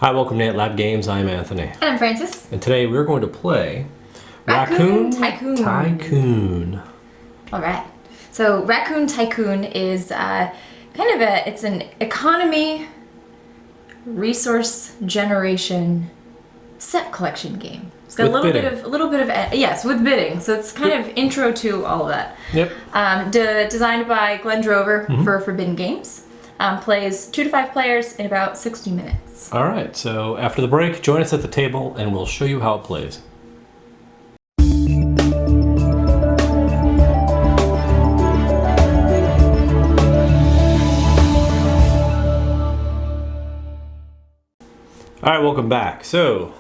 Hi, welcome to Lab Games. I'm Anthony. And I'm Francis. And today we're going to play Raccoon Tycoon. Tycoon. All right. So Raccoon Tycoon is it's an economy resource generation set collection game. It's got With a little bit of yes, with bidding. So it's kind of intro to all of that. Yep. Designed by Glenn Drover for Forbidden Games. Plays 2 to 5 players in about 60 minutes. All right, so after the break, join us at the table and we'll show you how it plays. All right, welcome back. So,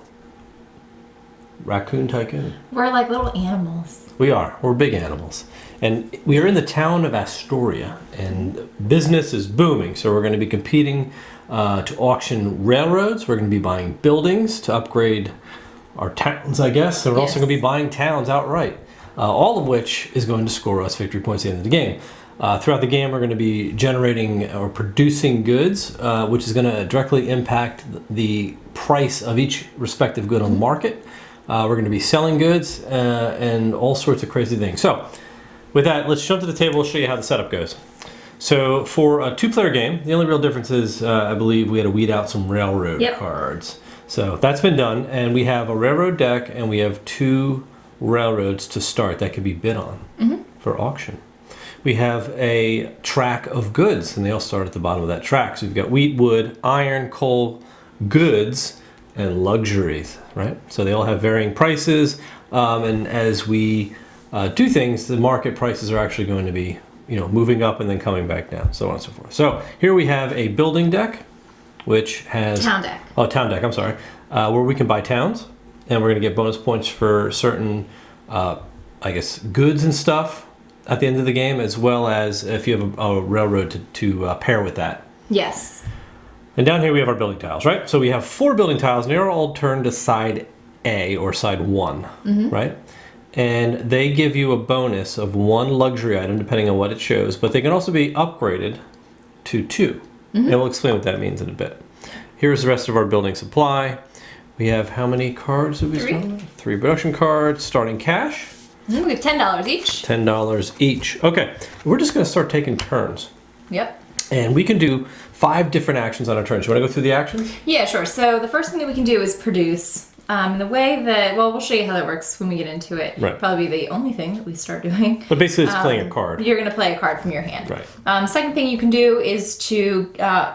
Raccoon Tycoon. We're like little animals. We are. We're big animals. And we are in the town of Astoria, and business is booming. So we're going to be competing to auction railroads. We're going to be buying buildings to upgrade our towns, I guess. And we're also going to be buying towns outright, all of which is going to score us victory points at the end of the game. Throughout the game, we're going to be generating or producing goods, which is going to directly impact the price of each respective good on the market. We're going to be selling goods and all sorts of crazy things. So with that, let's jump to the table. I'll show you how the setup goes. So for a 2-player game, the only real difference is I believe we had to weed out some railroad cards. So that's been done, and we have a railroad deck, and we have 2 railroads to start that could be bid on for auction. We have a track of goods, and they all start at the bottom of that track. So we've got wheat, wood, iron, coal, goods, and luxuries, right? So they all have varying prices, and as we do things, the market prices are actually going to be, moving up and then coming back down, so on and so forth. So here we have a building deck, which has town deck. Oh, town deck. I'm sorry, where we can buy towns, and we're going to get bonus points for certain, goods and stuff at the end of the game, as well as if you have a railroad to pair with that. Yes. And down here we have our building tiles, right? So we have 4 building tiles, and they're all turned to side A or side 1, right? And they give you a bonus of 1 luxury item, depending on what it shows, but they can also be upgraded to 2. And we'll explain what that means in a bit. Here's the rest of our building supply. We have how many cards have we started? 3 production cards, starting cash. We have $10 each. $10 each. Okay, we're just going to start taking turns. Yep. And we can do 5 different actions on our turn. Do you want to go through the actions? Yeah, sure. So the first thing that we can do is produce. The way that, we'll show you how that works when we get into it. Right. Probably the only thing that we start doing. But basically it's playing a card. You're going to play a card from your hand. Right. Second thing you can do is to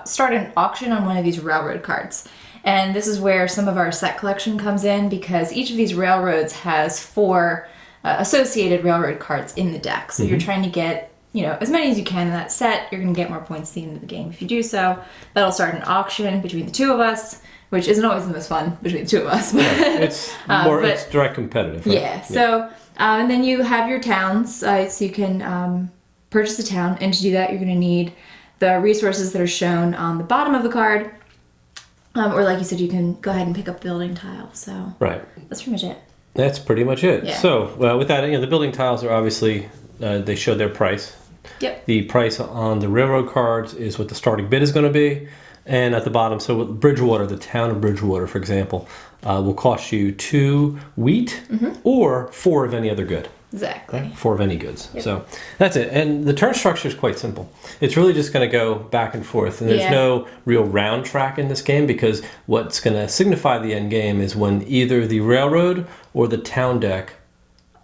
start an auction on one of these railroad cards. And this is where some of our set collection comes in, because each of these railroads has 4 associated railroad cards in the deck. So you're trying to get as many as you can in that set. You're going to get more points at the end of the game. If you do so, that'll start an auction between the 2 of us, which isn't always the most fun between the 2 of us. It's more, it's direct competitive. Right? Yeah. So, and then you have your towns, so you can purchase a town, and to do that, you're going to need the resources that are shown on the bottom of the card, or like you said, you can go ahead and pick up building tile. So, right. That's pretty much it. That's pretty much it. Yeah. So, with that, the building tiles are obviously they show their price. Yep. The price on the railroad cards is what the starting bid is going to be. And at the bottom, so with Bridgewater, the town of Bridgewater, for example, will cost you 2 wheat or 4 of any other good. Exactly. Right? 4 of any goods. Yep. So that's it. And the turn structure is quite simple. It's really just going to go back and forth. And there's no real round track in this game, because what's going to signify the end game is when either the railroad or the town deck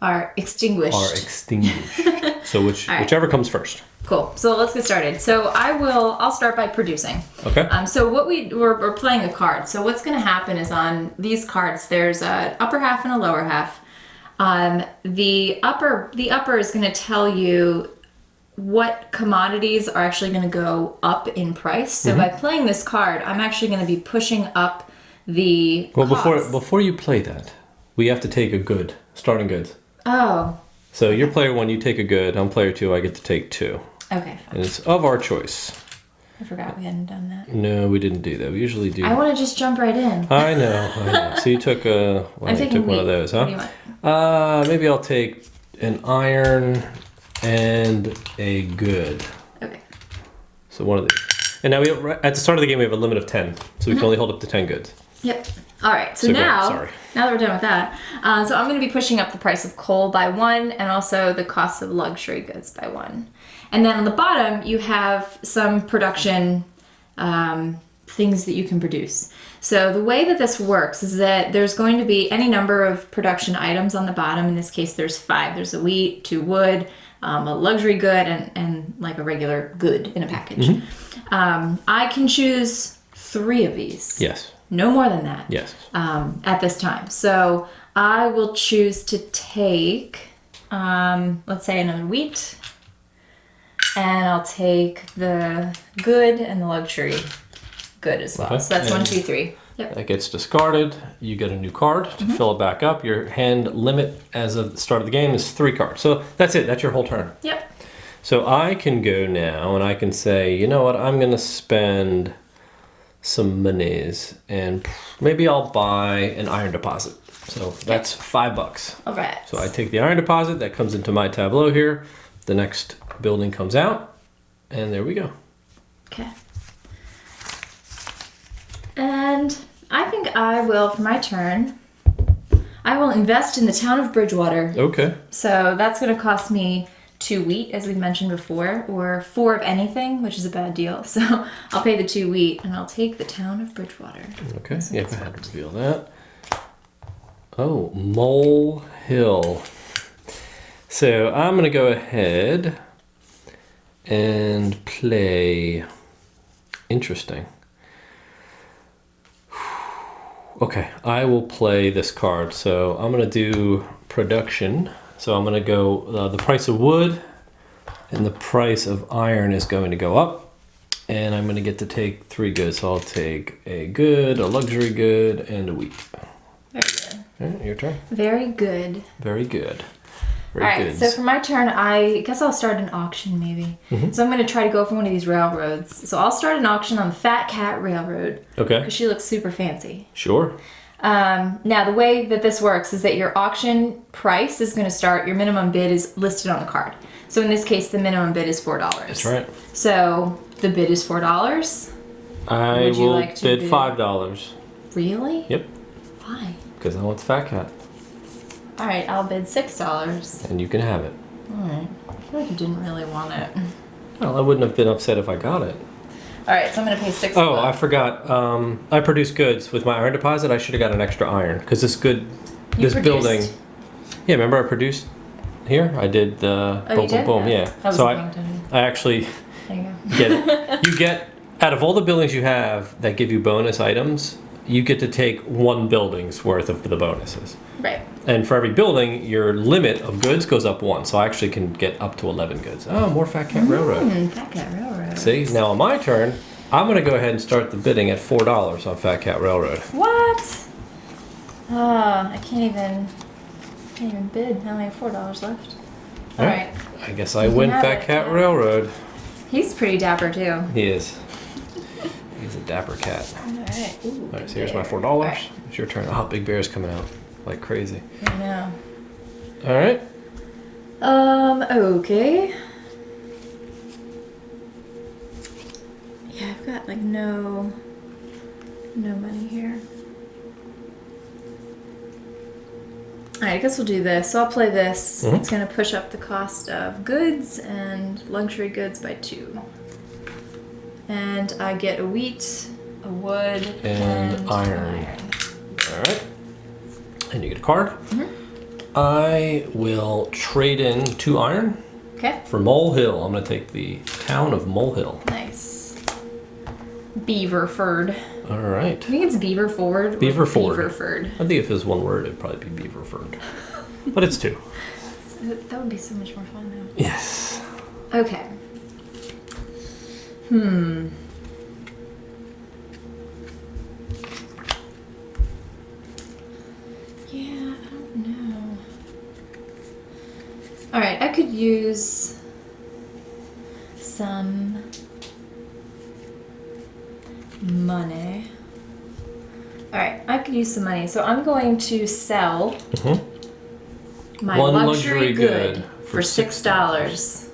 are extinguished. So whichever comes first. Cool. So let's get started. So I'll start by producing. Okay. So we're playing a card. So what's going to happen is on these cards, there's an upper half and a lower half. The upper is going to tell you what commodities are actually going to go up in price. So by playing this card, I'm actually going to be pushing up the costs. Before you play that, we have to take a good, starting goods. Oh. So you're player 1, you take a good. I'm player 2, I get to take 2. Okay. Fine. And it's of our choice. I forgot we hadn't done that. No, we didn't do that. We usually do. I want to just jump right in. I know. So you took I'm taking one of those, huh? What do you want? Maybe I'll take an iron and a good. Okay. So one of these. And now at the start of the game we have a limit of 10, so we can only hold up to 10 goods. Yep. All right. So So now, sorry. now that we're done with that, so I'm going to be pushing up the price of coal by 1, and also the cost of luxury goods by 1. And then on the bottom, you have some production things that you can produce. So the way that this works is that there's going to be any number of production items on the bottom. In this case, there's 5. There's a wheat, 2 wood, a luxury good, and like a regular good in a package. I can choose 3 of these. Yes. No more than that. Yes. At this time. So I will choose to take, let's say another wheat, and I'll take the good and the luxury good as well. Okay. So that's And 1, 2, 3. Yep. That gets discarded. You get a new card to fill it back up. Your hand limit as of the start of the game is 3 cards. So that's it. That's your whole turn. Yep. So I can go now and I can say, you know what, I'm going to spend some monies and maybe I'll buy an iron deposit. So that's $5. All right. So I take the iron deposit, that comes into my tableau here. The next building comes out, and there we go. Okay. And I think I will, for my turn, I will invest in the town of Bridgewater. Okay. So that's going to cost me 2 wheat, as we mentioned before, or 4 of anything, which is a bad deal. So I'll pay the 2 wheat, and I'll take the town of Bridgewater. Okay, yeah, go ahead and reveal that. Oh, Mole Hill. So I'm going to go ahead and play... Interesting. Okay, I will play this card. So I'm going to do production. So I'm going to go, the price of wood and the price of iron is going to go up. And I'm going to get to take 3 goods. So I'll take a good, a luxury good, and a wheat. Very good. All right, your turn. Very good. Very good. All right, so for my turn, I guess I'll start an auction maybe. So I'm going to try to go for one of these railroads. So I'll start an auction on the Fat Cat Railroad. Okay. Because she looks super fancy. Sure. Now, the way that this works is that your auction price is going to start, your minimum bid is listed on the card. So in this case, the minimum bid is $4. That's right. So the bid is $4. I Would you will like to bid bid? $5. Really? Yep. Why? Because I want the Fat Cat. All right, I'll bid $6. And you can have it. All right. I feel like you didn't really want it. Well, I wouldn't have been upset if I got it. All right, so I'm going to pay $6. Oh, I forgot. I produced goods with my iron deposit. I should have got an extra iron because this You building. produced? Yeah, remember I produced here? I did the Oh, boom, you did? boom, boom. Yeah. That was So a long time ago. I actually There you go. get it. You get out of all the buildings you have that give you bonus items, you get to take 1 building's worth of the bonuses. Right. And for every building, your limit of goods goes up 1. So I actually can get up to 11 goods. Oh, more Fat Cat Railroad. Fat Cat Railroad. See, now on my turn, I'm going to go ahead and start the bidding at $4 on Fat Cat Railroad. What? I can't even bid. I only have $4 left. All right. I guess I You can win have Fat it, Cat yeah. Railroad. He's pretty dapper too. He is. He's a dapper cat. All right. Ooh, All right, Big so here's my Bear. $4. All right. It's your turn. Oh, Big Bear's coming out like crazy. I know. All right. Okay. Yeah, I've got like no money here. Alright, I guess we'll do this. So I'll play this. Mhm. It's gonna push up the cost of goods and luxury goods by 2. And I get a wheat, a wood, And iron. All right. And you get a card. Mhm. I will trade in 2 iron Okay. for Mole Hill. I'm going to take the town of Mole Hill. Nice. Beaverford. All right. I think it's Beaverford. or Beaverford. Beaverford. I think if it was 1 word, it'd probably be Beaverford. But it's 2. That would be so much more fun though. Yes. Okay. Yeah, I don't know. Alright, I could use some money. Alright, I could use some money. So I'm going to sell my One luxury luxury good good for $6.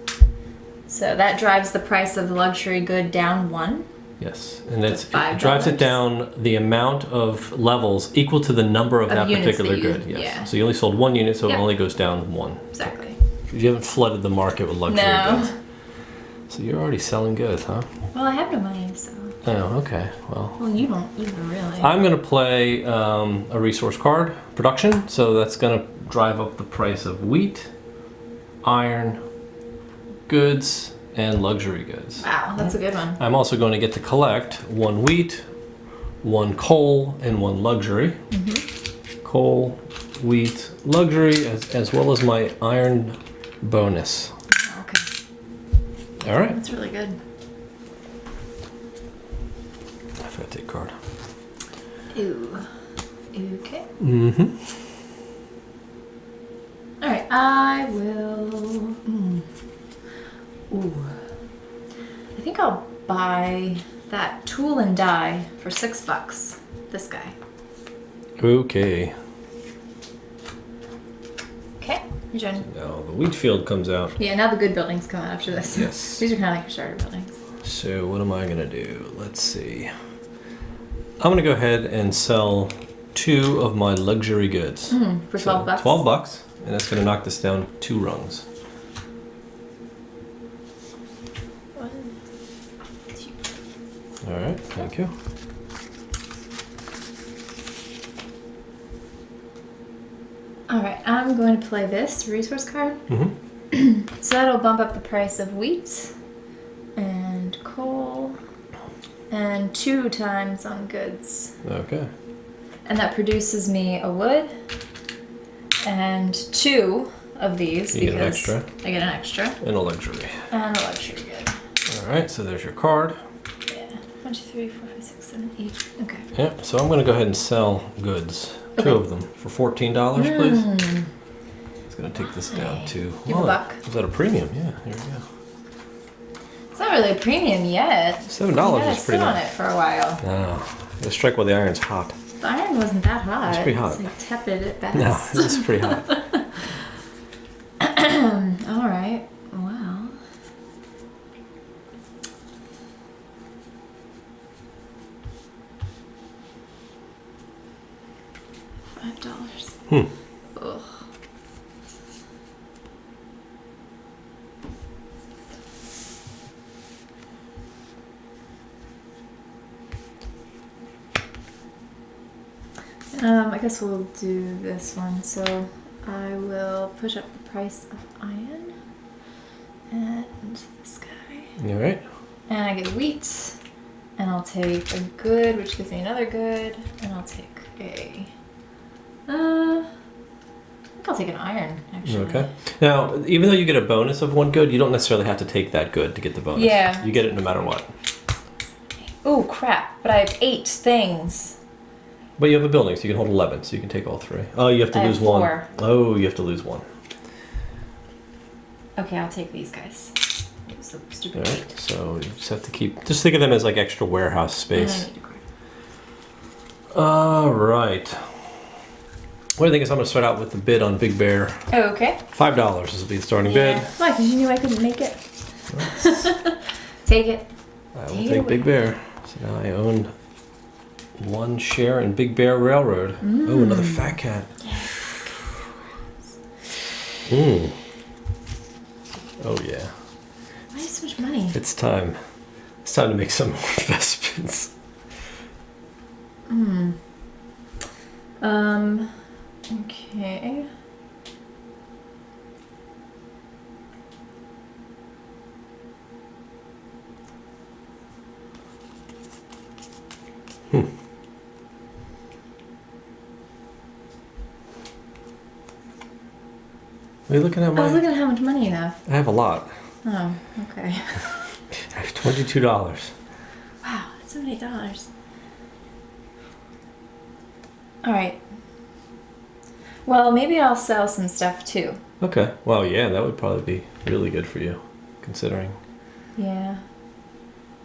So that drives the price of the luxury good down 1. Yes, and it $5. drives it down the amount of levels equal to the number of that units particular that you- good. Yes. yeah. So you only sold one unit, so Yep. it only goes down one. Exactly. You haven't flooded the market with luxury No. goods. So you're already selling goods, huh? Well, I have no money, so. Oh, okay. Well, Well, you don't either, really. I'm going to play a resource card, production. So that's going to drive up the price of wheat, iron, goods, and luxury goods. Wow, that's a good one. I'm also going to get to collect one wheat, one coal, and one luxury. Coal, wheat, luxury, as well as my iron bonus. Okay, All right. that's really good. I forgot to take a card. Ooh. Okay. Mm-hmm. All right, I will. Ooh. I think I'll buy that tool and die for $6. This guy. Okay. Okay, your turn. Now the wheat field comes out. Yeah, now the good buildings come out after this. Yes. These are kind of like your starter buildings. So what am I going to do? Let's see. I'm going to go ahead and sell 2 of my luxury goods. For So, $12. $12, and that's going to knock this down 2 rungs. 1, 2. All right, thank you. All right, I'm going to play this resource card. Mm-hmm. So that'll bump up the price of wheat and coal and 2 times on goods. Okay. And that produces me a wood and 2 of these You get an because extra. I get an extra And a luxury. and a luxury good. All right, so there's your card. Yeah, 1, 2, 3, 4, 5, 6, 7, 8. Okay. Yeah, so I'm going to go ahead and sell goods. 2 Okay. of them for $14, please. It's going to take this down to... Give a buck. Is that a premium? Yeah, here we go. It's not really a premium yet. $7 Yeah, is sit pretty on nice. it for a while. Oh, the strike while the iron's hot. The iron wasn't that hot. It's pretty hot. It's like tepid at best. No, it's pretty hot. All right. Well. $5. Ugh. I guess we'll do this one. So I will push up the price of iron and this guy. All right. And I get wheat, and I'll take a good, which gives me another good, and I'll take a. I think I'll take an iron, actually. Okay. Now, even though you get a bonus of 1 good, you don't necessarily have to take that good to get the bonus. Yeah. You get it no matter what. Oh crap! But I have 8 things. But you have a building, so you can hold 11, so you can take all 3. Oh, you have to I have lose 1. 4. Oh, you have to lose 1. Okay, I'll take these guys. Use the stupid All weight. right. So you just have to keep. Just think of them as like extra warehouse And I space. need a card. All right. What I think is I'm going to start out with the bid on Big Bear. Oh, okay. $5. This will be the starting Yeah. bid. Why? Because you knew I couldn't make it. Take it. I will Take it take away. Big Bear. So now I own 1 share in Big Bear Railroad. Oh, another fat cat. Mm. Oh yeah. Why do you have so much money? It's time. It's time to make some investments. Okay. Are you looking at I was my? looking at how much money you have. I have a lot. Oh, okay. I have $22. Wow, that's so many dollars. All right. Well, maybe I'll sell some stuff too. Okay. Well, yeah, that would probably be really good for you, considering. Yeah.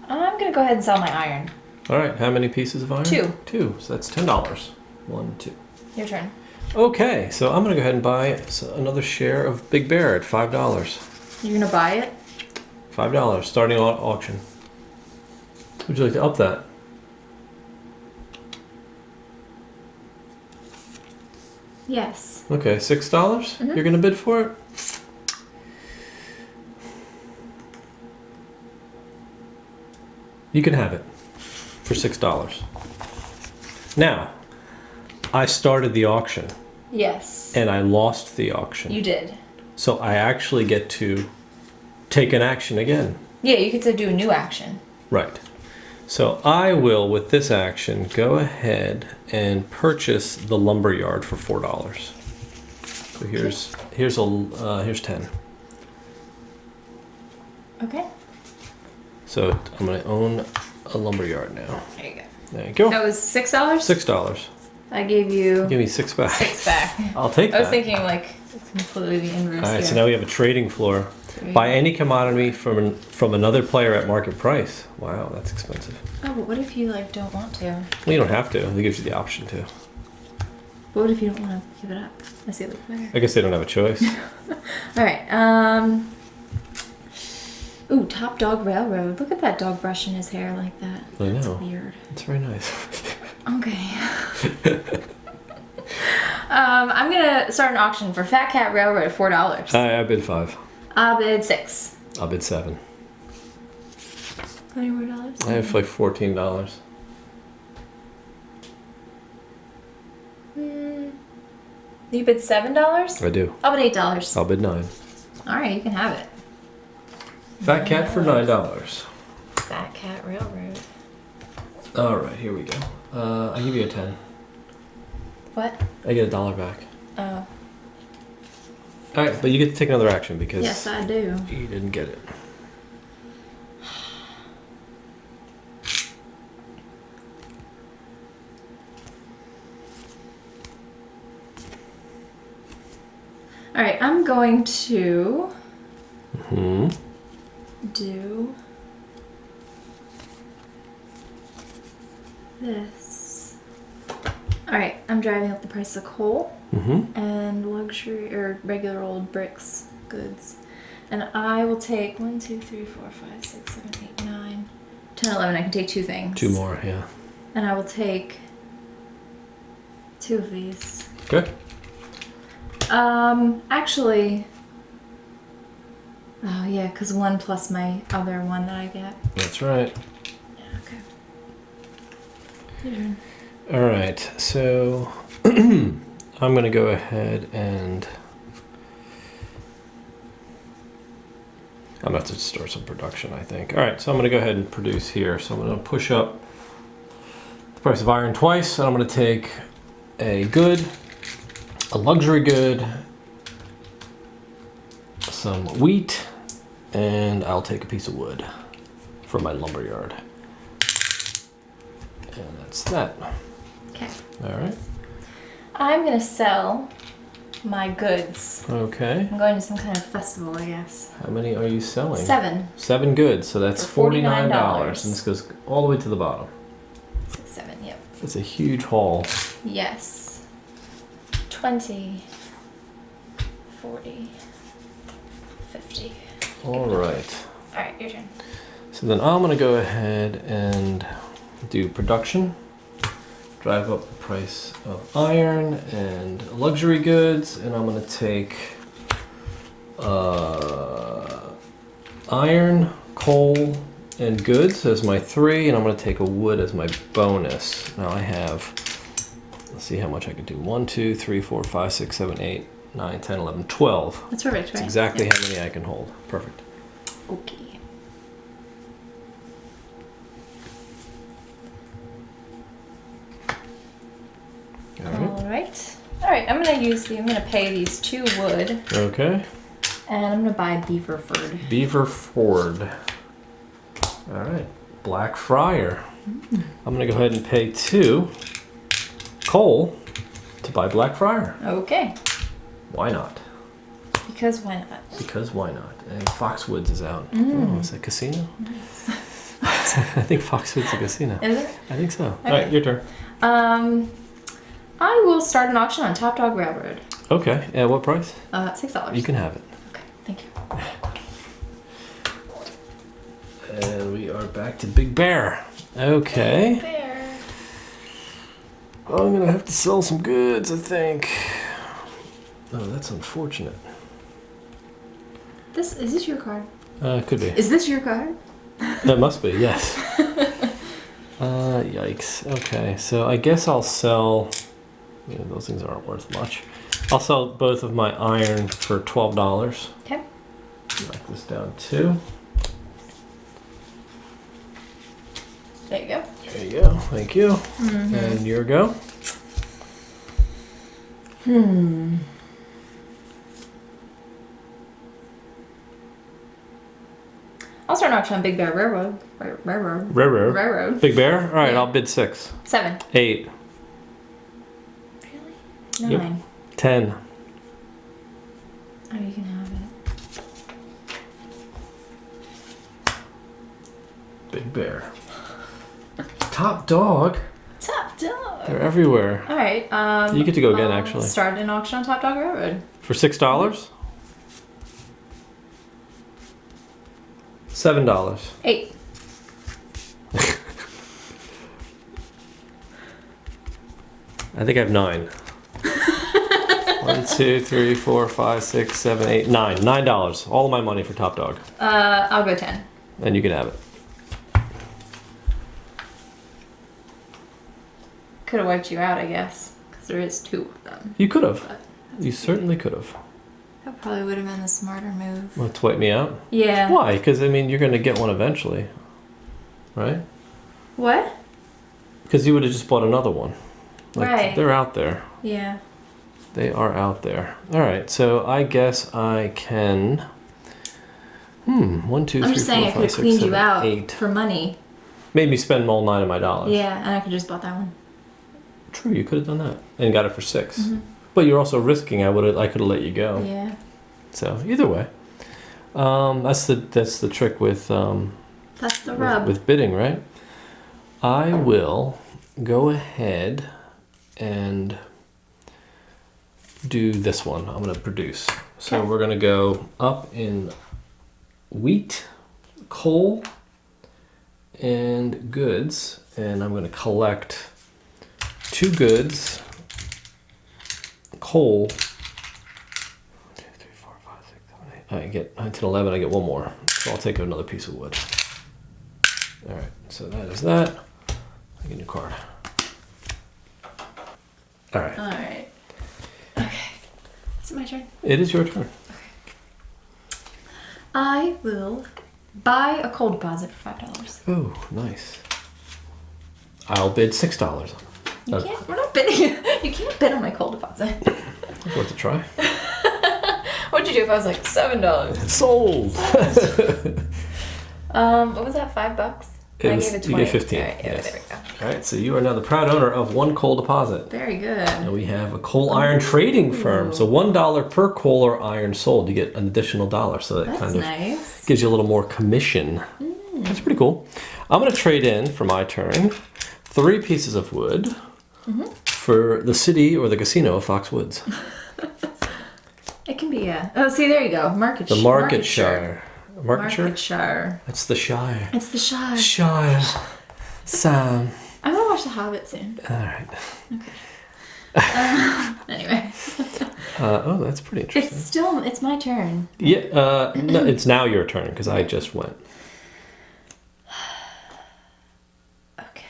I'm gonna go ahead and sell my iron. All right. How many pieces of iron? 2. 2. So that's $10. 1, 2. Your turn. Okay. So I'm gonna go ahead and buy another share of Big Bear at $5. You're gonna buy it? $5 starting auction. Would you like to up that? Yes. Okay, $6? dollars You're going to bid for it? You can have it for $6. Now, I started the auction Yes. and I lost the auction. You did. So I actually get to take an action again. Yeah, you get to do a new action. Right. So I will, with this action, go ahead and purchase the lumber yard for $4. So here's 10. Okay. So I'm gonna own a lumber yard now. There you go. There you go. That was $6? $6. I gave you Give me 6 back. 6 back. I'll take that. I was thinking like completely the inverse. All right, here. so now we have a trading floor. There you Buy go. any commodity from another player at market price. Wow, that's expensive. Oh, but what if you like don't want to? Well, you don't have to. It gives you the option to. But what if you don't want to give it up? That's the other player. I guess they don't have a choice. All right. Ooh, Top Dog Railroad. Look at that dog brushing his hair like that. I That's know. weird. It's very nice. Okay. I'm gonna start an auction for Fat Cat Railroad, $4. I bid 5. I'll bid 6. I'll bid 7. How many more dollars? I have like $14. You bid $7? I do. I'll bid $8. I'll bid 9. All right, you can have it. Fat cat for $9. Fat Cat Railroad. All right, here we go. I give you a 10. What? I get $1 back. Oh. All right, but you get to take another action because Yes, I do. you didn't get it. All right, I'm going to Hmm. do this. All right, I'm driving up the price of coal Mm-hmm. and luxury or regular old bricks goods. And I will take 1, 2, 3, 4, 5, 6, 7, 8, 9, 10, 11. I can take 2 things. 2 more, yeah. And I will take 2 of these. Okay. Actually, oh yeah, because 1 plus my other one that I get. That's right. Yeah, okay. Your turn. All right, so I'm going to go ahead and I'm going to have to start some production, I think. All right, so I'm going to go ahead and produce here. So I'm going to push up the price of iron twice, and I'm going to take a good, a luxury good, some wheat, and I'll take a piece of wood for my lumber yard. And that's that. Okay. All right. I'm gonna sell my goods. Okay. I'm going to some kind of festival, I guess. How many are you selling? 7. 7 goods, so that's For $49. $49. And this goes all the way to the bottom. 6, 7, yep. It's a huge haul. Yes. 20, 40, 50. All right. All right, your turn. So then I'm gonna go ahead and do production. Drive up the price of iron and luxury goods, and I'm gonna take iron, coal, and goods as my 3, and I'm gonna take a wood as my bonus. Now I have, let's see how much I can do. 1, 2, 3, 4, 5, 6, 7, 8, 9, 10, 11, 12. That's perfect, That's right? exactly Yep. how many I can hold. Perfect. Okay. All right. All right. All right, I'm gonna pay these 2 wood, Okay. and I'm gonna buy Beaverford. Beaver Ford. All right. Black Friar. I'm gonna go ahead and pay 2 coal to buy Black Friar. Okay. Why not? Because why not? Because why not? And Foxwoods is out. Oh, is it a casino? I think Foxwoods is a casino. Is it? I think so. All Okay. right, your turn. I will start an auction on Top Dog Railroad. Okay. At what price? $6. You can have it. Okay, thank you. And we are back to Big Bear. Okay. Bear. I'm gonna have to sell some goods, I think. Oh, that's unfortunate. Is this your card? Could be. Is this your card? It must be, yes. Yikes. Okay, so I guess I'll sell. Yeah, those things aren't worth much. I'll sell both of my iron for $12. Okay. Knock this down too. There you go. There you go. Thank you. Mm-hmm. And your go. I'll start an auction on Big Bear Railroad. Railroad. Railroad. Big Bear? All right, Yeah. I'll bid 6. 7. 8. Really? Yep. 9. 10. Oh, you can have it. Big Bear. Top dog. Top dog. They're everywhere. All right. You get to go again, I'll actually. Start an auction on Top Dog Railroad. For $6? $7. 8. I think I have 9. 1, 2, 3, 4, 5, 6, 7, 8, 9. $9. All of my money for Top Dog. I'll go 10. And you can have it. Could have wiped you out, I guess, because there is 2 of them. You could have. But You certainly could have. that probably would have been the smarter move. Want to wipe me out? Yeah. Why? Because, I mean, you're going to get one eventually. Right? What? Because you would have just bought another one. Like, Right. They're out there. Yeah. They are out there. All right, so I guess I can. 1, 2, 3, I'm just saying 4, I could 5, have 6, cleaned 7, you out 8. for money. Made me spend all 9 of my dollars. Yeah, and I could just bought that one. True, you could have done that and got it for 6. Mm-hmm. But you're also risking. I could have let you go. Yeah. So either way, that's the trick with That's the rub. with bidding, right? I will go ahead and do this one. I'm going to produce. So Okay. we're going to go up in wheat, coal, and goods, and I'm going to collect 2 goods, coal. 1, 2, 3, 4, 5, 6, 7, 8. I get 9, 10, 11. I get 1 more. So I'll take another piece of wood. All right. So that is that. I get a new card. All right. All right. Okay. Is it my turn? It is your turn. I will buy a coal deposit for $5. Oh, nice. I'll bid $6. You can't. We're not bidding. You can't bid on my coal deposit. Worth a try. What'd you do if I was like $7? Sold. What was that? $5? It I was- gave it you 20. get 15, All right, yeah, yes. there we go. All right. So you are now the proud owner of 1 coal deposit. Very good. And we have a coal iron trading firm. So $1 per coal or iron sold, you get an additional $1. So that That's kind of nice. gives you a little more commission. That's pretty cool. I'm going to trade in for my turn 3 pieces of wood for the city or the casino of Foxwoods. It can be a. Oh, see, there you go. Market. The Market Shire. Market Shire? Market Shire. That's the Shire. It's the Shire. Shire. Sam. I'm gonna watch The Hobbit soon. All right. Anyway, Oh, that's pretty interesting. it's my turn. Yeah. No, it's now your turn because I just went. Okay.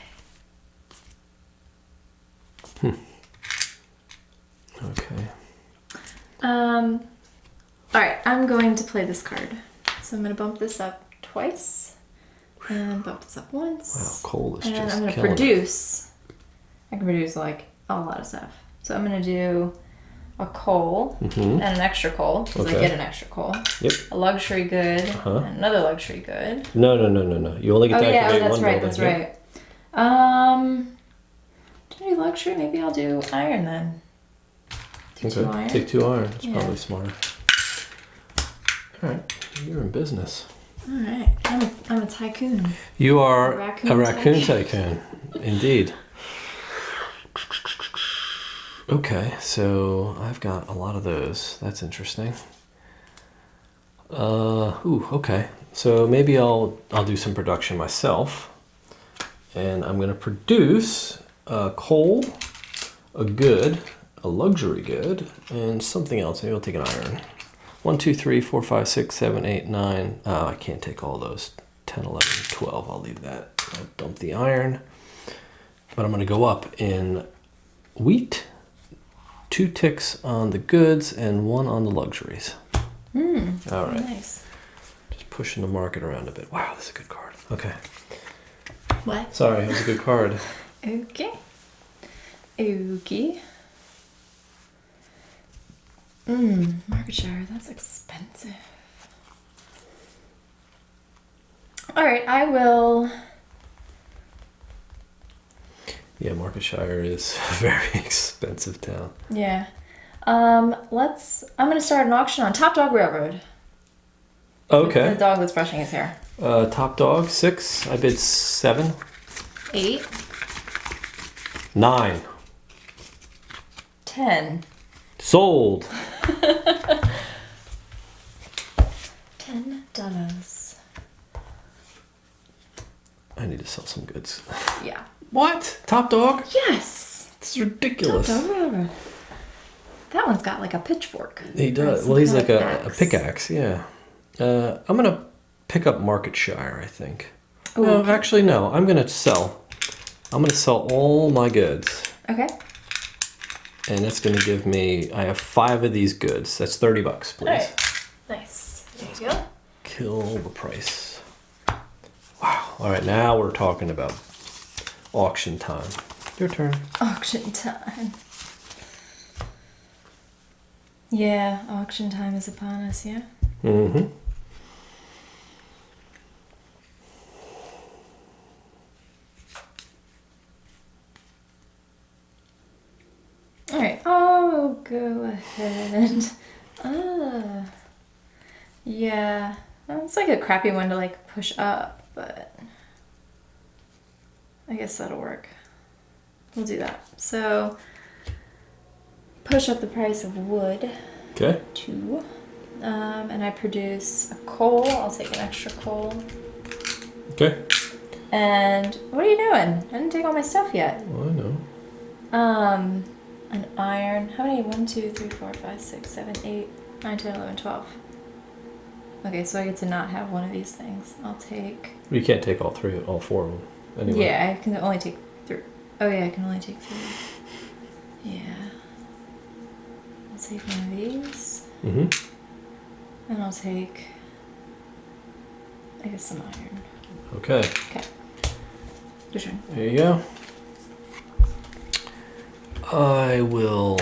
Okay. All right, I'm going to play this card. So I'm gonna bump this up twice, and bump this up once. Wow, coal is and just I'm gonna killing it. produce. I can produce like a lot of stuff. So I'm gonna do a coal and an extra coal because I Okay. get an extra coal. Yep. A luxury good, Uh-huh. and another luxury good. No. You only get Oh to yeah, activate that's one right. building. That's Yep. right. To do luxury, maybe I'll do iron then. Take 2 iron. Take 2 iron. It's Yeah. probably smarter. All right. You're in business. All right, I'm a tycoon. You are A a raccoon raccoon tycoon. Indeed. Okay, so I've got a lot of those. That's interesting. Okay. So maybe I'll do some production myself. And I'm going to produce a coal, a good, a luxury good, and something else. Maybe I'll take an iron. 1, 2, 3, 4, 5, 6, 7, 8, 9. Oh, I can't take all those. 10, 11, 12. I'll leave that. I'll dump the iron. But I'm going to go up in wheat, 2 ticks on the goods, and 1 on the luxuries. All right. Nice. Just pushing the market around a bit. Wow, that's a good card. Okay. What? Sorry, it was a good card. Okay. Okay. Marketshire, that's expensive. Alright, I will. Yeah, Marketshire is a very expensive town. Yeah. I'm gonna start an auction on Top Dog Railroad. Okay. The dog that's brushing his hair. Top dog, 6. I bid 7. 8. 9. 10. Sold. $10. I need to sell some goods. Yeah. What? Top dog? Yes! It's ridiculous. Top Dog Railroad. That one's got like a pitchfork. He does. Well, he's like a pickaxe, yeah. I'm going to pick up Marketshire, I think. Ooh, No, okay. actually, no. I'm going to sell. I'm going to sell all my goods. Okay. And that's going to give me, I have 5 of these goods. That's $30, please. Alright. Nice. There you go. Kill the price. Wow. All right, now we're talking about auction time. Your turn. Auction time. Yeah, auction time is upon us, yeah? Mm-hmm. Alright, I'll go ahead. Yeah. It's like a crappy one to like push up, but I guess that'll work. We'll do that. So push up the price of wood. Okay. 2. And I produce a coal. I'll take an extra coal. Okay. And what are you doing? I didn't take all my stuff yet. Well, I know. An iron. How many? 1, 2, 3, 4, 5, 6, 7, 8, 9, 10, 11, 12. Okay, so I get to not have one of these things. I'll take. You can't take all 4 of them. Anyway. Yeah, I can only take 3. Oh yeah, I can only take 3. Yeah. I'll take one of these. Mm-hmm. And I'll take, I guess, some iron. Okay. Okay. Your turn. There you go. I will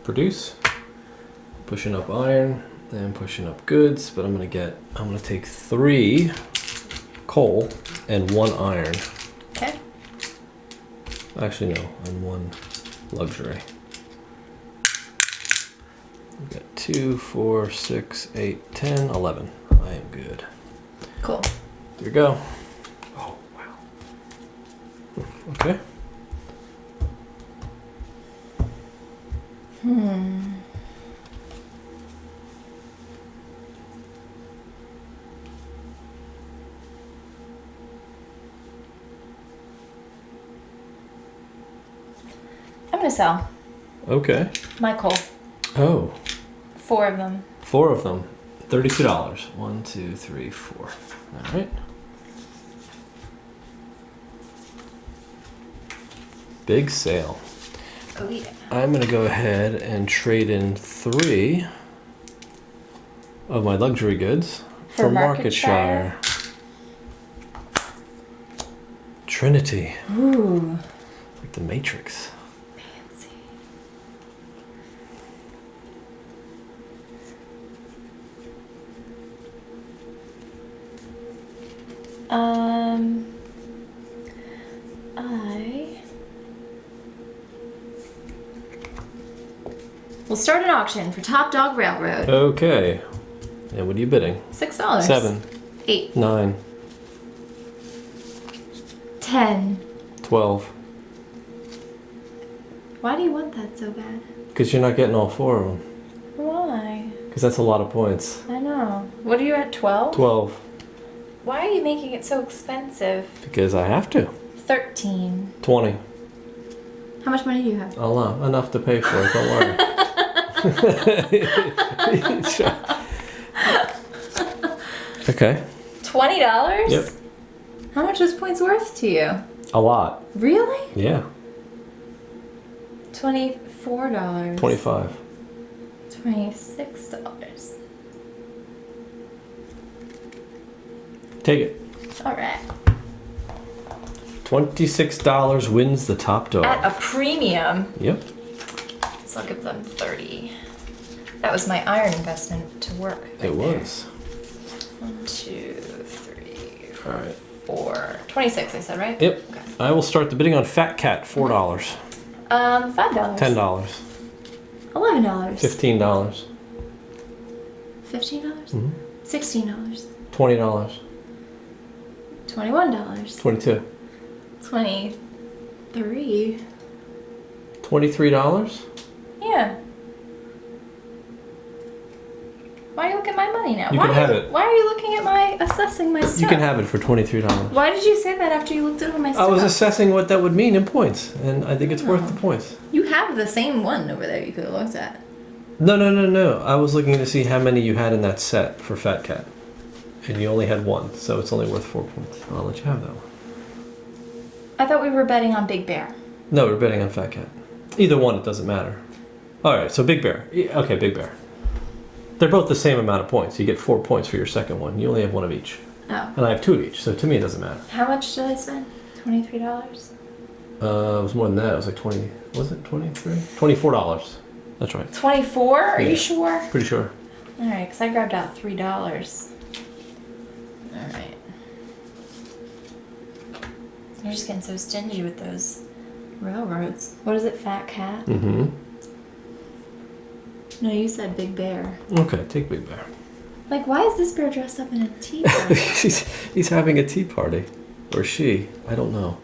produce, pushing up iron and pushing up goods, but I'm gonna take 3 coal and 1 iron. Okay. Actually, no, and 1 luxury. We've got 2, 4, 6, 8, 10, 11. I am good. Cool. There you go. Oh, wow. Okay. I'm gonna sell Okay. my coal. Oh, 4 of them. 4 of them. $32. 1, 2, 3, 4. All right. Big sale. Oh yeah. I'm going to go ahead and trade in 3 of my luxury goods For for Marketshire. Trinity. Ooh. Like the Matrix. Fancy. We'll start an auction for Top Dog Railroad. Okay. And what are you bidding? $6. 7, 8. 9, 10. 12. Why do you want that so bad? Because you're not getting all 4 of them. Why? Because that's a lot of points. I know. What are you at? 12? 12. Why are you making it so expensive? Because I have to. 13. 20. How much money do you have? A lot. Enough to pay for it. Don't worry. Sure. Okay. $20? Yep. How much is points worth to you? A lot. Really? Yeah. $24. 25. $26. Take it. All right. $26 wins the top dog. At a premium. Yep. So I'll give them 30. That was my iron investment to work. It was. 1, 2, 3, All right. 4. 26, I said, right? Yep. Okay. I will start the bidding on Fat Cat. $4. $5. $10. $11. $15. $15. Mhm. $16. $20. $21. $22. 23. $23. Yeah. Why are you looking at my money now? You can have it. Why are you looking at my assessing my stuff? You can have it for $23. Why did you say that after you looked at all my I stuff? was assessing what that would mean in points, and I think it's worth the points. You have the same one over there you could have looked at. No. I was looking to see how many you had in that set for Fat Cat. And you only had one, so it's only worth 4 points. I'll let you have that one. I thought we were betting on Big Bear. No, we're betting on Fat Cat. Either one, it doesn't matter. Alright, so Big Bear. Okay, Big Bear. They're both the same amount of points. You get 4 points for your second one. You only have one of each. Oh. And I have 2 of each, so to me it doesn't matter. How much did I spend? $23? It was more than that. It was like 20. Was it 23? $24. That's right. 24? Are Yeah. you sure? Pretty sure. Alright, because I grabbed out $3. Alright. You're just getting so stingy with those railroads. What is it, Fat Cat? Mm-hmm. No, you said Big Bear. Okay, take Big Bear. Like, why is this bear dressed up in a tea party? he's having a tea party. Or she. I don't know.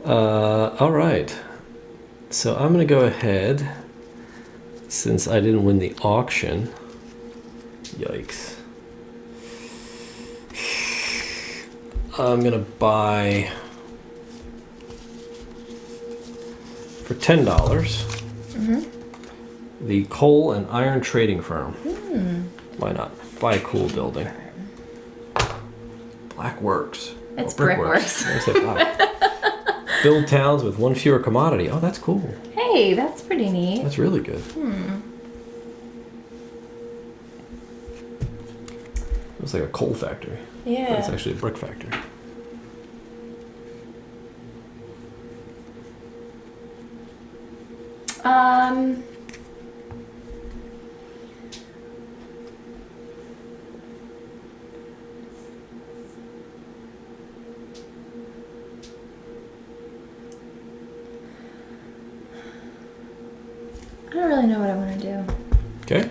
Alright. So I'm going to go ahead. Since I didn't win the auction. Yikes. I'm going to buy for $10 the coal and iron trading firm. Why not? Buy a cool building. Black Works. It's Brick Brickworks. I said black. Build towns with one fewer commodity. Oh, that's cool. Hey, that's pretty neat. That's really good. It's like a coal factory. But it's Yeah. actually a brick factory. I don't really know what I want to do. Okay.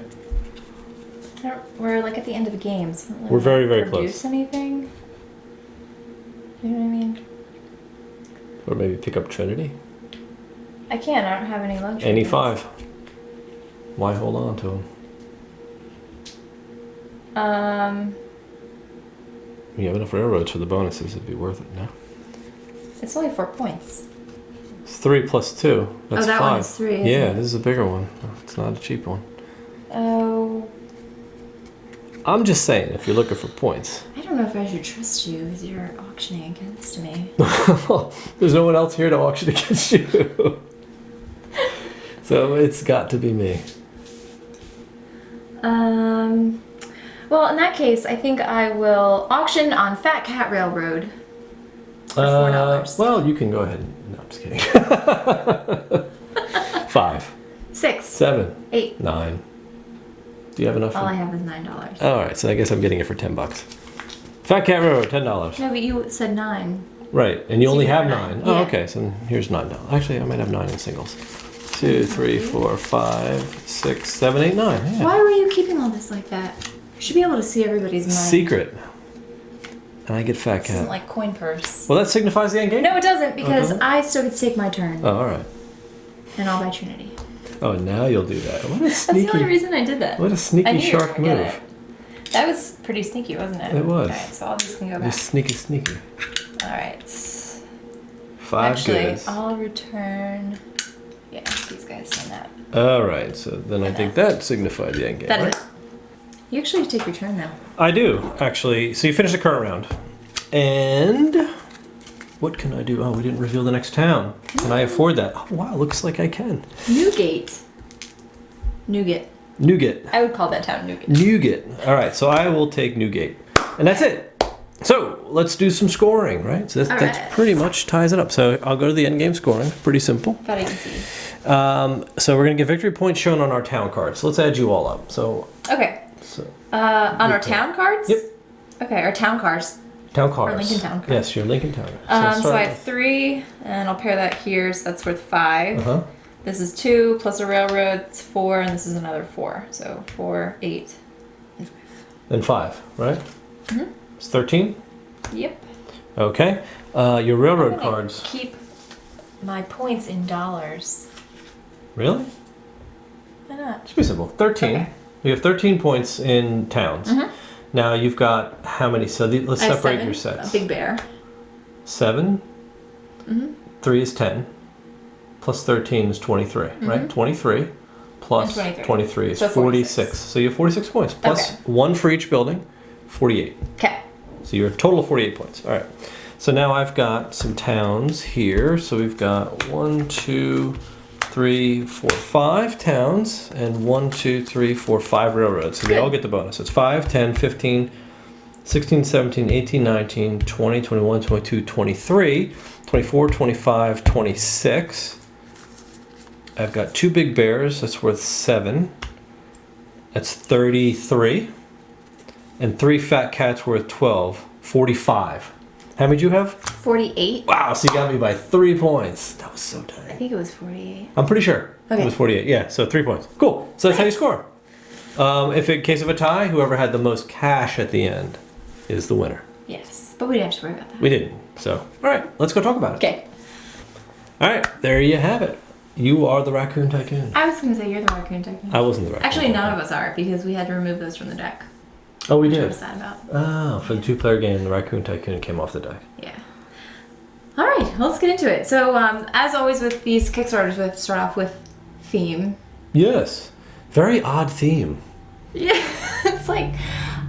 We're like at the end of the game, so I don't really We're very, wanna very produce close. anything. You know what I mean? Or maybe pick up Trinity. I can't. I don't have any luxury. Any 5. Why hold on to them? You have enough railroads for the bonuses. It'd be worth it, no? It's only 4 points. It's 3 plus 2. That's that 5. one is 3, isn't Yeah, it? this is a bigger one. It's not a cheap one. Oh, I'm just saying, if you're looking for points. I don't know if I should trust you as you're auctioning against me. There's no one else here to auction against you. So it's got to be me. Well, in that case, I think I will auction on Fat Cat Railroad for $4. Well, you can go ahead. No, I'm just kidding. 5, 6, 7, 8. 9. Do you have enough? All I have is $9. All right, so I guess I'm getting it for $10. Fat Cat Railroad, $10. No, but you said 9. Right, and you So only you have have 9. nine, Oh, yeah. okay, so here's $9. Actually, I might have 9 in singles. 2, 3, 4, 5, 6, 7, 8, 9. Yeah. Why were you keeping all this like that? You should be able to see everybody's mind. Secret. And I get Fat This isn't Cat. like coin purse. Well, that signifies the end game? No, it doesn't, because doesn't? I still get to take my turn. Oh, all right. And I'll buy Trinity. Oh, now you'll do that. What a That's the only sneaky, reason I did that. what a I sneaky knew you were shark gonna get move. it. That was pretty sneaky, wasn't it? It was. All right, so all these can go back. Just sneaky. All right. 5 Actually, goods. I'll return. Yeah, these guys send that. All right, so then I think that signified the end game, That right? is. You actually take your turn now. I do, actually. So you finish the current round. And what can I do? Oh, we didn't reveal the next town. Can I afford that? Oh, wow, looks like I can. Newgate. Nougat. I would call that town Newgate. Newgate. All right, so I will take Newgate. And that's it. So let's do some scoring, right? So that's pretty much ties it up. So I'll go to the end game scoring. Pretty simple. Thought I could see. So we're going to get victory points shown on our town cards. So let's add you all up. So Okay. On our town cards? Yep. Okay, our town cards. Town cards. Or Lincoln Town cards. Yes, your Lincoln Town. So I have 3, and I'll pair that here, so that's worth 5. Uh-huh. This is 2 plus a railroad, it's 4, and this is another 4. So 4, 8, and 5. Then 5, right? Mm-hmm. It's 13? Yep. Okay. Your railroad I'm gonna cards. keep my points in dollars. Really? Why not? It's pretty simple. 13. Okay. You have 13 points in towns. Mm-hmm. Now you've got how many? So let's I have separate 7, your sets. a big bear. 7. Mm-hmm. 3 is 10. Plus 13 is 23, right? 23 plus And 23. 23 is So 46. So you have 46 points. Plus 1 for each building, 48. Okay. So you're a total of 48 points. All right. So now I've got some towns here. So we've got 1, 2, 3, 4, 5 towns, and 1, 2, 3, 4, 5 railroads. So they all get the bonus. It's 5, 10, 15, 16, 17, 18, 19, 20, 21, 22, 23, 24, 25, 26. I've got 2 big bears. That's worth 7. That's 33. And 3 fat cats worth 12. 45. How many did you have? 48. Wow, so you got me by 3 points. That was so I tight. think it was 48. I'm pretty sure Okay. it was 48. Yeah, so 3 points. Cool. So that's how you Nice. score. If in case of a tie, whoever had the most cash at the end is the winner. Yes. But we didn't have to worry about that. We didn't. So, all right, let's go talk about it. Okay. All right, there you have it. You are the Raccoon Tycoon. I was going to say you're the Raccoon Tycoon. I wasn't the Raccoon Actually, Tycoon. none of us are because we had to remove those from the deck. Oh, we Which I did. was sad about. Oh, for the 2-player game, the Raccoon Tycoon came off the deck. Yeah. All right, well, let's get into it. So, as always with these Kickstarters, we have to start off with theme. Yes. Very odd theme. Yeah, it's like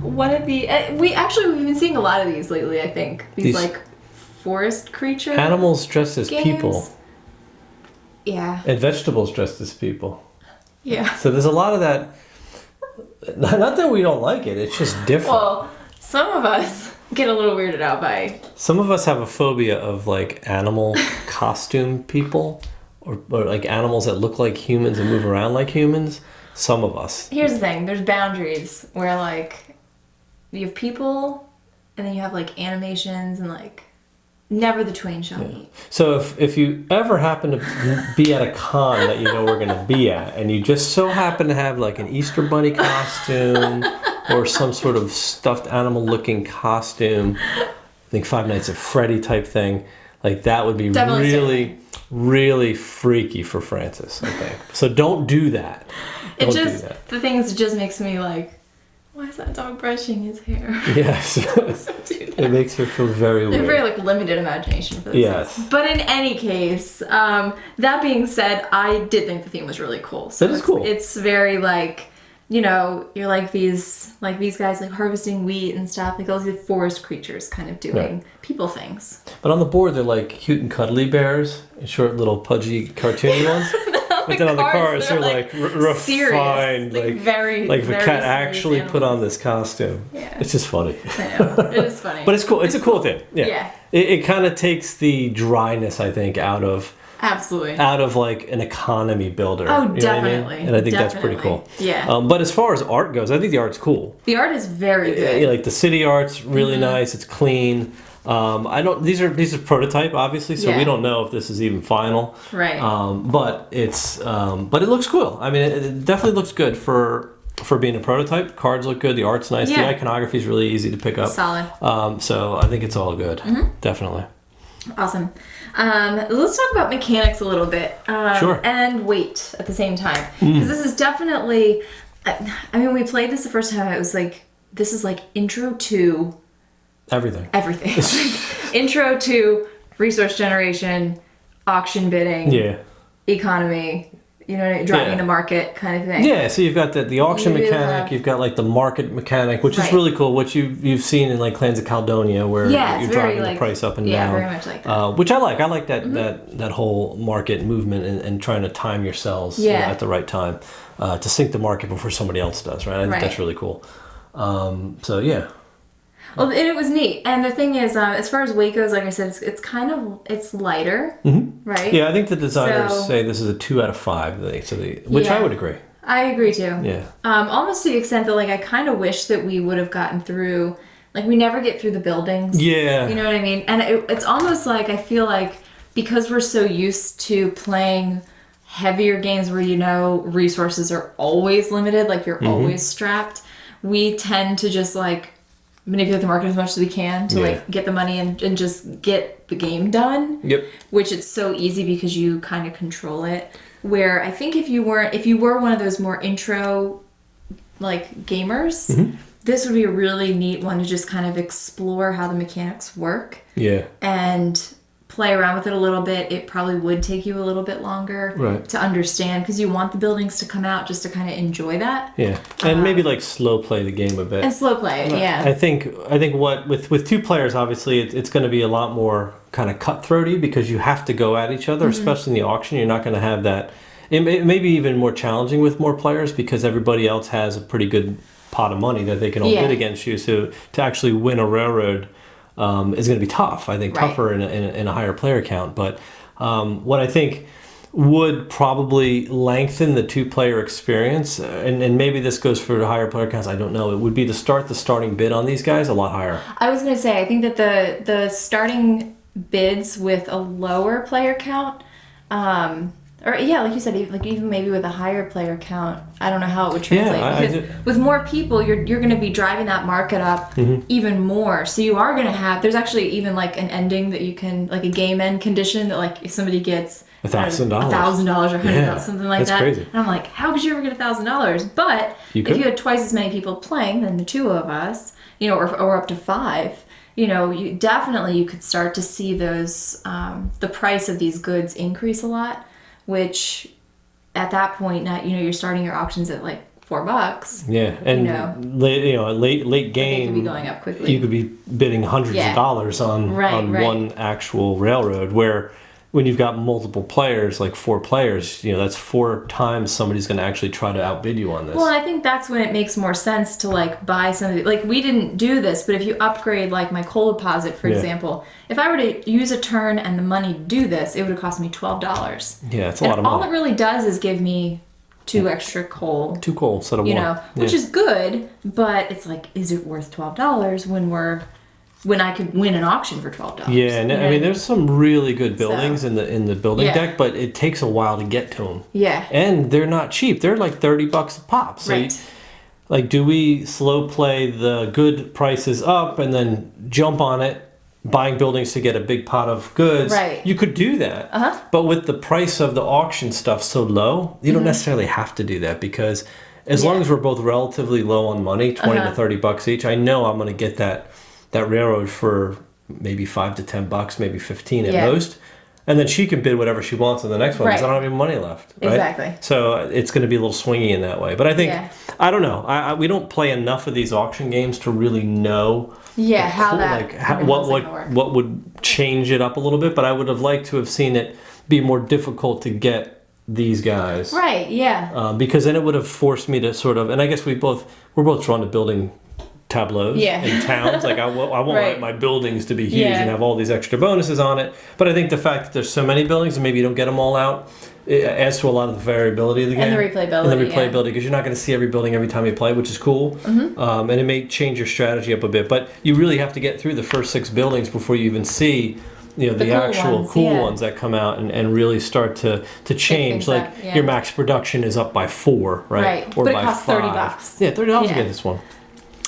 one of the we've been seeing a lot of these lately. I think these like forest creature Animals dressed as games. people. Yeah. And vegetables dressed as people. Yeah. So there's a lot of that. Not that we don't like it, it's just different. Well, some of us get a little weirded out by. Some of us have a phobia of like animal costume people or like animals that look like humans and move around like humans. Some of us. Here's the thing: there's boundaries where like you have people, and then you have like animations, and like never the twain shall meet. So if you ever happen to be at a con that you know we're going to be at, and you just so happen to have like an Easter Bunny costume or some sort of stuffed animal looking costume, I think Five Nights at Freddy type thing, like that would be Definitely really freaky for Francis, I think. So don't do that. It Don't just do that. the things just makes me like, why is that dog brushing his hair? Yes. It makes her feel very They're weird. very like limited imagination for this. Yes. But in any case, that being said, I did think the theme was really cool. So That is cool. It's very like, you know, you're like these guys like harvesting wheat and stuff, like those forest creatures kind of doing people things. But on the board, they're like cute and cuddly bears, and short little pudgy cartoony ones. But then on the cars, they're like refined, like very, like if a very cat serious actually put animals. on this costume. Yeah. It's just funny. I know. It is funny. But it's cool. It's a cool thing. Yeah. Yeah. It kind of takes the dryness, I think, out of Absolutely. like an economy builder. Oh, you know what I mean? definitely. And I think that's pretty cool. Yeah. But as far as art goes, I think the art's cool. The art is very good. Yeah, like the city art's really nice. It's clean. I don't. These are prototype, obviously, so Yeah. we don't know if this is even final. Right. But it looks cool. I mean, it definitely looks good for being a prototype. Cards look good. The art's nice. Yeah. The iconography is really easy to pick up. Solid. So I think it's all good. Definitely. Awesome. Let's talk about mechanics a little bit. Sure. And weight at the same time. Because this is definitely, I mean, we played this the first time. It was like this is like intro to Everything. Intro to resource generation, auction bidding, Yeah. economy, you know, driving the market kind of thing. Yeah, so you've got the auction You mechanic, have- you've got like the market mechanic, which is Right. really cool, which you've seen in like Clans of Caledonia where Yeah, you're it's very, driving the like- price up and yeah, down. very much like that. Mm-hmm. Which I like. I like that whole market movement and trying to time your sells at the right time to sync the market before somebody else does, right? I think that's really cool. So yeah. Well, and it was neat. And the thing is, as far as weight goes, like I said, it's kind of, it's lighter, right? Yeah, I think the designers So- say this is a 2 out of 5, which I would agree. I agree too. Yeah. Almost to the extent that, like, I kind of wish that we would have gotten through, like, we never get through the buildings. Yeah. You know what I mean? And it's almost like, I feel like, because we're so used to playing heavier games where, you know, resources are always limited, like, you're always strapped, we tend to just, like, manipulate the market as much as we can to like get the money and just get the game done. Yep. Which it's so easy because you kind of control it. Where I think if you were one of those more intro like gamers, this would be a really neat one to just kind of explore how the mechanics work. Yeah. And play around with it a little bit. It probably would take you a little bit longer to understand because you want the buildings to come out just to kind of enjoy that. Yeah, and maybe like slow play the game a bit. And slow play it, yeah. I think what with 2 players, obviously it's going to be a lot more kind of cutthroaty because you have to go at each other, especially in the auction. You're not going to have that. It may be even more challenging with more players because everybody else has a pretty good pot of money that they can all bid against you. So to actually win a railroad is going to be tough. I think tougher in a higher player count. But what I think would probably lengthen the 2-player experience, and maybe this goes for the higher player counts, I don't know, it would be to start the starting bid on these guys a lot higher. I was going to say, I think that the starting bids with a lower player count, or like you said, like even maybe with a higher player count, I don't know how it would translate. Because with more people, you're going to be driving that market up even more. So you are going to have. There's actually even like an ending that you can, like a game end condition that like if somebody gets $1,000, $1,000 or $100, something like that's that. Crazy. And I'm like, how could you ever get $1,000? But if you had twice as many people playing than the 2 of us, you know, or up to 5. You know, you could start to see those the price of these goods increase a lot. Which, at that point, now you're starting your auctions at like $4. Yeah, and late game, they could be going up quickly. You could be bidding hundreds of dollars on one actual railroad. Where when you've got multiple players, like 4 players, that's 4 times somebody's going to actually try to outbid you on this. Well, I think that's when it makes more sense to like buy something. Like we didn't do this, but if you upgrade like my coal deposit, for example, if I were to use a turn and the money to do this, it would have cost me $12. Yeah, it's a lot of money. All it really does is give me 2 extra coal. 2 coal instead of 1. Which is good, but it's like, is it worth $12 when I could win an auction for $12? Yeah, and I mean, there's some really good buildings in the building deck, but it takes a while to get to them. Yeah. And they're not cheap. They're like $30 a pop. So like, do we slow play the good prices up and then jump on it, buying buildings to get a big pot of goods? Right. You could do that. But with the price of the auction stuff so low, you don't necessarily have to do that because as long as we're both relatively low on money, 20 to $30 each, I know I'm going to get that railroad for maybe $5 to $10, maybe 15 at most. And then she can bid whatever she wants on the next one because I don't have any money left. Right? Exactly. So it's going to be a little swingy in that way. But I think, I don't know. We don't play enough of these auction games to really know what would change it up a little bit. But I would have liked to have seen it be more difficult to get these guys. Right, yeah. Because then it would have forced me to sort of, and I guess we're both drawn to building tableaus in towns. Like I want my buildings to be huge and have all these extra bonuses on it. But I think the fact that there's so many buildings and maybe you don't get them all out, it adds to a lot of the variability of the game. And the replayability. Because you're not going to see every building every time you play, which is cool. And it may change your strategy up a bit. But you really have to get through the first 6 buildings before you even see the cool actual ones that come out and really start to change. Like your max production is up by 4, right? Or but by it costs $30. Yeah, $30 to get this one.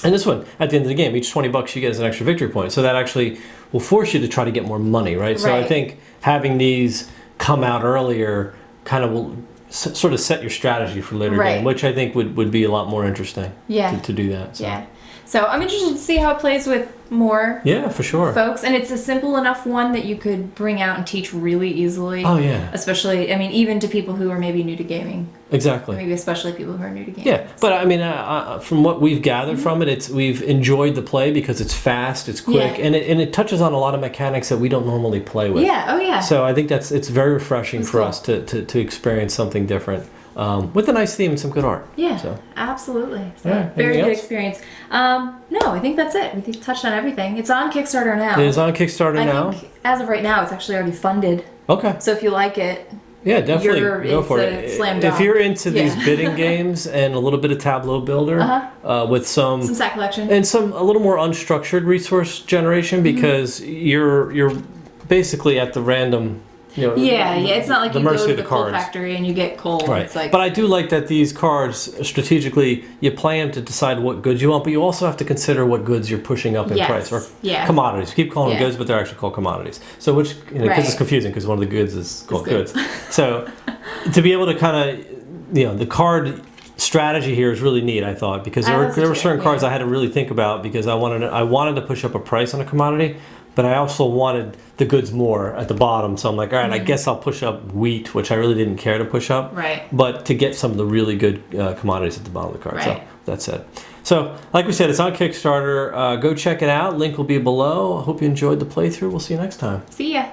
And this one, at the end of the game, each $20 you get as an extra victory point. So that actually will force you to try to get more money, right? So I think having these come out earlier kind of will sort of set your strategy for later game, which I think would be a lot more interesting to do that. So. Yeah. So I'm interested to see how it plays with more Yeah, for sure. folks. And it's a simple enough one that you could bring out and teach really easily. Oh, yeah. Especially, I mean, even to people who are maybe new to gaming. Exactly. Maybe especially people who are new to gaming. Yeah, but I mean, from what we've gathered from it, we've enjoyed the play because it's fast, it's quick, Yeah. and it touches on a lot of mechanics that we don't normally play with. Yeah, oh yeah. So I think it's very refreshing That's for cool. us to experience something different with a nice theme and some good art. Yeah, So. absolutely. So, Yeah, very anything good else? experience. No, I think that's it. We touched on everything. It's on Kickstarter now. It is on Kickstarter I now. think as of right now, it's actually already funded. Okay. So if you like it, Yeah, definitely go it's for a it. slam If dunk. you're into these Yeah. bidding games and a little bit of Tableau Builder with some set collection. and a little more unstructured resource generation because you're basically at the random, Yeah, it's not like the you go mercy to of the the coal cards. factory and you get coal. Right. It's like, But I do like that these cards strategically you play them to decide what goods you want, but you also have to consider what goods you're pushing up in Yes, price or yeah. commodities. We keep calling them Yeah. goods, but they're actually called commodities. So which because Right. it's confusing because one of the goods is called goods. goods. So to be able to kind of the card strategy here is really neat. I thought because there were certain cards I had to really think about because I wanted to push up a price on a commodity, but I also wanted the goods more at the bottom. So I'm like, all right, I guess I'll push up wheat, which I really didn't care to push up. Right. But to get some of the really good commodities at the bottom of the card. Right. So that's it. So like we said, it's on Kickstarter. Go check it out. Link will be below. I hope you enjoyed the playthrough. We'll see you next time. see ya.